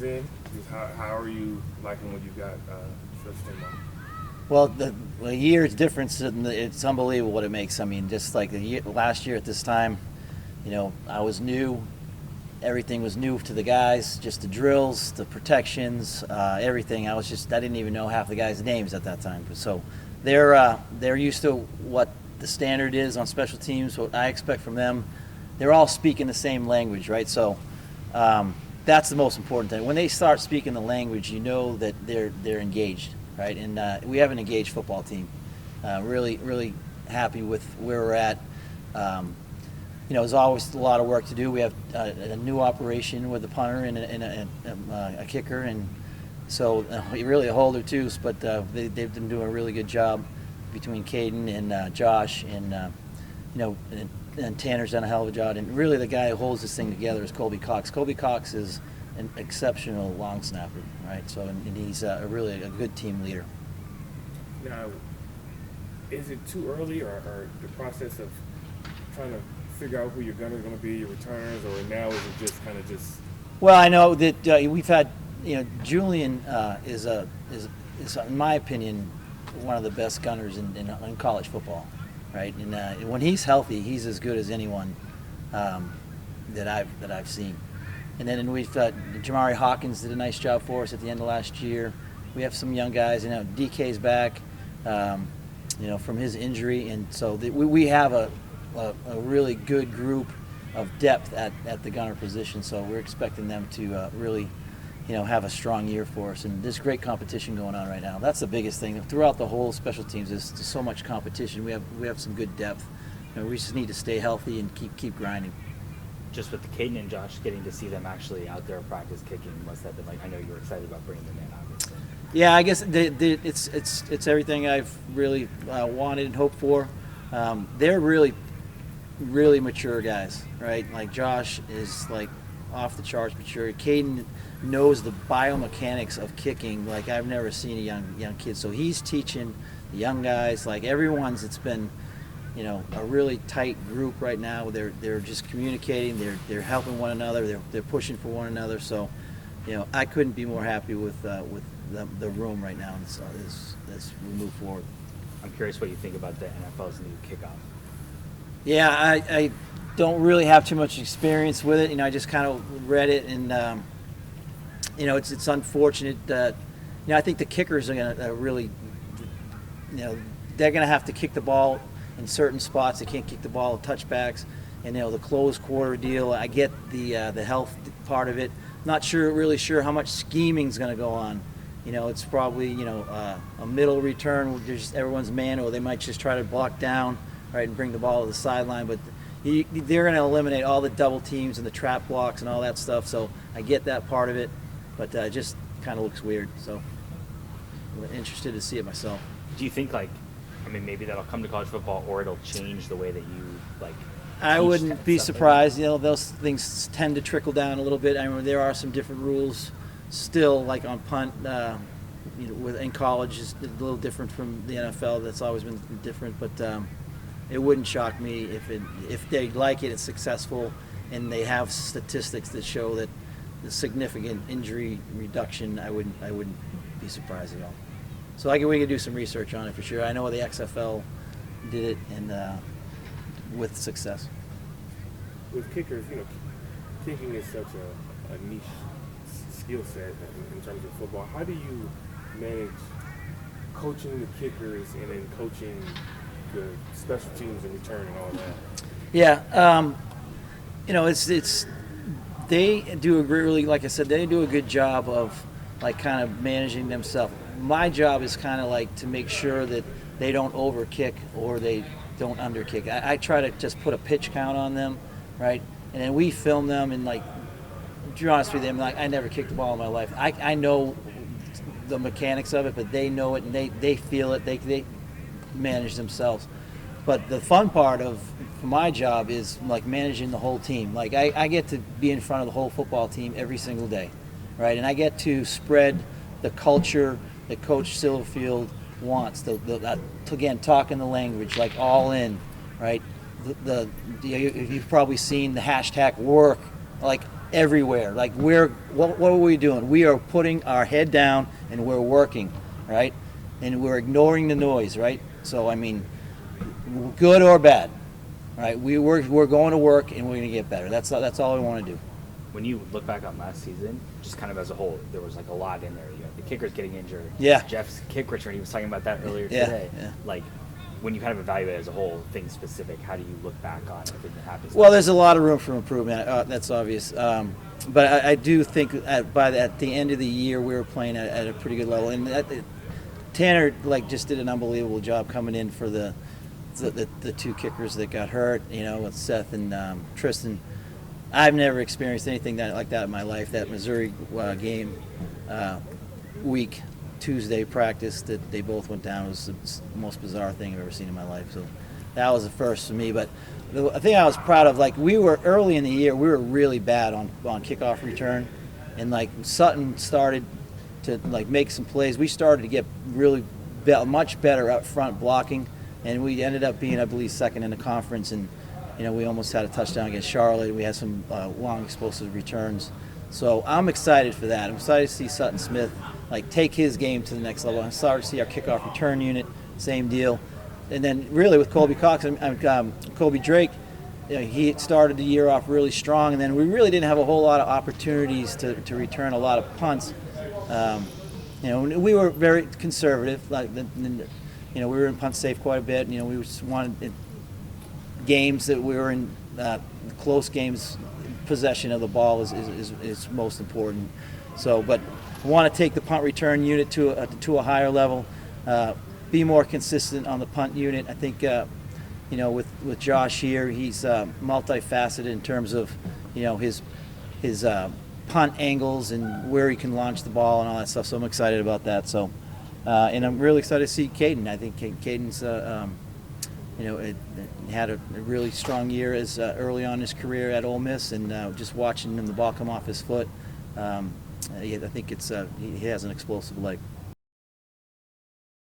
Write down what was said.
years in, how are you liking what you got special team on? Well, the year's difference, it's unbelievable what it makes. I mean, just like last year at this time, I was new. Everything was new to the guys, just the drills, the protections, everything. I didn't even know half the guys' names at that time. So they're used to what the standard is on special teams, what I expect from them. They're all speaking the same language, right? So that's the most important thing. When they start speaking the language, you know that they're engaged, right? And we have an engaged football team. Really, really happy with where we're at. There's always a lot of work to do. We have a new operation with a punter and a kicker, and so really a holder too. But they've been doing a really good job between Caden and Josh, and and Tanner's done a hell of a job. And really, the guy who holds this thing together is Colby Cox. Colby Cox is an exceptional long snapper, right? So, and he's really a good team leader. Now, is it too early, or the process of trying to figure out who your gunner is going to be, your returners, or now is it just kind of just? Well, I know that we've had, Julian is in my opinion one of the best gunners in college football, right? And when he's healthy, he's as good as anyone that I've seen. And then we've Jamari Hawkins did a nice job for us at the end of last year. We have some young guys. DK's back, from his injury, and so we have a really good group of depth at the gunner position. So we're expecting them to really, have a strong year for us. And there's great competition going on right now. That's the biggest thing. Throughout the whole special teams, there's so much competition. We have some good depth. We just need to stay healthy and keep grinding. Just with Caden and Josh, getting to see them actually out there practice kicking must have been I know you were excited about bringing them in, obviously. Yeah, I guess it's everything I've really wanted and hoped for. They're really mature guys, right? Like Josh is like off the charts mature. Caden knows the biomechanics of kicking like I've never seen a young kid. So he's teaching the young guys. Like it's been, a really tight group right now. They're just communicating. They're helping one another. They're pushing for one another. So, I couldn't be more happy with the room right now as we move forward. I'm curious what you think about the NFL's new kickoff. Yeah, I don't really have too much experience with it. I just kind of read it, and it's unfortunate that I think the kickers are going to really, they're going to have to kick the ball in certain spots. They can't kick the ball at touchbacks, and the closed quarter deal. I get the health part of it. Not really sure how much scheming is going to go on. It's probably a middle return where just everyone's man, or they might just try to block down. Right, and bring the ball to the sideline, but they're going to eliminate all the double teams and the trap blocks and all that stuff. So I get that part of it, but it just kind of looks weird. So I'm interested to see it myself. Do you think maybe that'll come to college football, or it'll change the way that you I wouldn't be surprised. Those things tend to trickle down a little bit. I mean, there are some different rules still, like on punt. In college is a little different from the NFL. That's always been different, but. It wouldn't shock me if they like it, it's successful, and they have statistics that show that the significant injury reduction. I wouldn't be surprised at all. So we could do some research on it for sure. I know the XFL did it, and with success. With kickers, kicking is such a niche skill set in terms of football. How do you manage coaching the kickers and then coaching the special teams and return and all that? Yeah, it's they do like I said, they do a good job of kind of managing themselves. My job is kind of to make sure that they don't over kick or they don't under kick. I try to just put a pitch count on them, right? And then we film them, and to be honest with you, I never kicked the ball in my life. I know the mechanics of it, but they know it and they feel it. They manage themselves. But the fun part of my job is managing the whole team. I get to be in front of the whole football team every single day, right? And I get to spread the culture that Coach Silverfield wants. Again, talking the language, all in, right? You've probably seen the hashtag work, everywhere. Like what are we doing? We are putting our head down and we're working, right? And we're ignoring the noise, right? So I mean, good or bad, right? We're going to work and we're going to get better. That's all we want to do. When you look back on last season, just kind of as a whole, there was like a lot in there. You know, the kickers getting injured. Yeah. Jeff's kick return. He was talking about that earlier Yeah, today. yeah. Like, when you kind of evaluate as a whole, things specific, how do you look back on everything that happens? Well, there's a lot of room for improvement. That's obvious. But I do think at the end of the year we were playing at a pretty good level, and Tanner just did an unbelievable job coming in for the two kickers that got hurt. You know, with Seth and Tristan. I've never experienced anything like that in my life. That Missouri game week, Tuesday practice that they both went down was the most bizarre thing I've ever seen in my life. So that was the first for me. But the thing I was proud of, we were early in the year, we were really bad on kickoff return, and Sutton started to make some plays. We started to get really much better up front blocking, and we ended up being, I believe, second in the conference. And you know, we almost had a touchdown against Charlotte. We had some long explosive returns. So I'm excited for that. I'm excited to see Sutton Smith take his game to the next level. I'm excited to see our kickoff return unit, same deal. And then really with Colby Cox, Colby Drake, you know, he started the year off really strong, and then we really didn't have a whole lot of opportunities to return a lot of punts. You know, we were very conservative. You know, we were in punt safe quite a bit. You know, we just wanted games that we were in close games. Possession of the ball is most important. So, but we want to take the punt return unit to a higher level. Be more consistent on the punt unit. I think you know, with Josh here, he's multifaceted in terms of, you know, his punt angles and where he can launch the ball and all that stuff. So I'm excited about that. So, and I'm really excited to see Caden. I think Caden's you know, it had a really strong year as early on in his career at Ole Miss, and just watching him the ball come off his foot, I think he has an explosive leg.